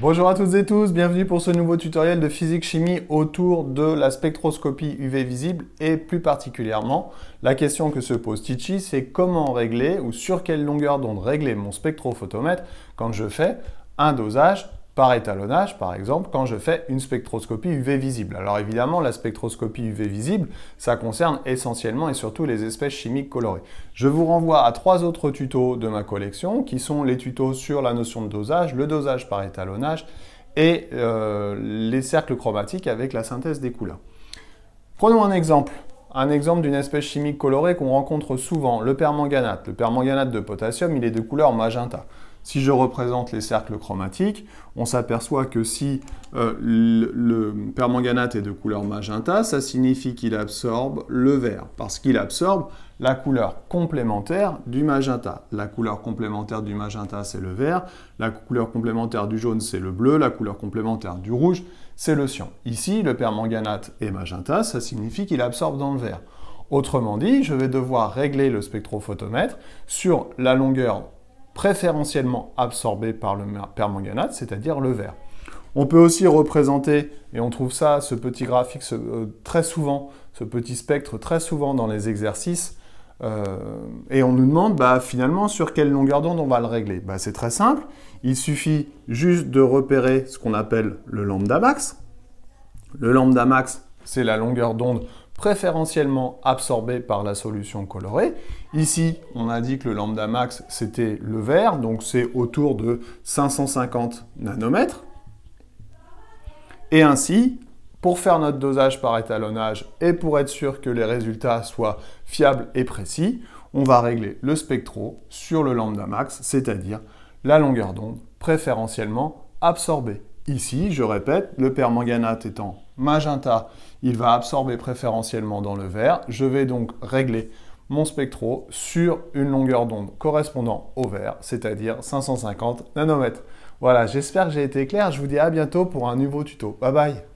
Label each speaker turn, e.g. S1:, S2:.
S1: Bonjour à toutes et tous, bienvenue pour ce nouveau tutoriel de physique-chimie autour de la spectroscopie UV visible et plus particulièrement, la question que se pose Tichy, c'est comment régler ou sur quelle longueur d'onde régler mon spectrophotomètre quand je fais un dosage par étalonnage, par exemple, quand je fais une spectroscopie UV visible. Alors évidemment, la spectroscopie UV visible, ça concerne essentiellement et surtout les espèces chimiques colorées. Je vous renvoie à 3 autres tutos de ma collection, qui sont les tutos sur la notion de dosage, le dosage par étalonnage et les cercles chromatiques avec la synthèse des couleurs. Prenons un exemple d'une espèce chimique colorée qu'on rencontre souvent, le permanganate. Le permanganate de potassium, il est de couleur magenta. Si je représente les cercles chromatiques, on s'aperçoit que si le permanganate est de couleur magenta, ça signifie qu'il absorbe le vert, parce qu'il absorbe la couleur complémentaire du magenta. La couleur complémentaire du magenta, c'est le vert, la couleur complémentaire du jaune, c'est le bleu, la couleur complémentaire du rouge, c'est le cyan. Ici, le permanganate est magenta, ça signifie qu'il absorbe dans le vert. Autrement dit, je vais devoir régler le spectrophotomètre sur la longueur préférentiellement absorbé par le permanganate, c'est-à-dire le vert. On peut aussi représenter, et on trouve ça, ce petit graphique très souvent, ce petit spectre très souvent dans les exercices, et on nous demande finalement sur quelle longueur d'onde on va le régler. C'est très simple, il suffit juste de repérer ce qu'on appelle le lambda max. Le lambda max, c'est la longueur d'onde préférentiellement absorbé par la solution colorée. Ici, on a dit que le lambda max, c'était le vert, donc c'est autour de 550 nanomètres. Et ainsi, pour faire notre dosage par étalonnage et pour être sûr que les résultats soient fiables et précis, on va régler le spectro sur le lambda max, c'est-à-dire la longueur d'onde préférentiellement absorbée. Ici, je répète, le permanganate étant magenta, il va absorber préférentiellement dans le vert. Je vais donc régler mon spectro sur une longueur d'onde correspondant au vert, c'est-à-dire 550 nanomètres. Voilà, j'espère que j'ai été clair. Je vous dis à bientôt pour un nouveau tuto. Bye bye!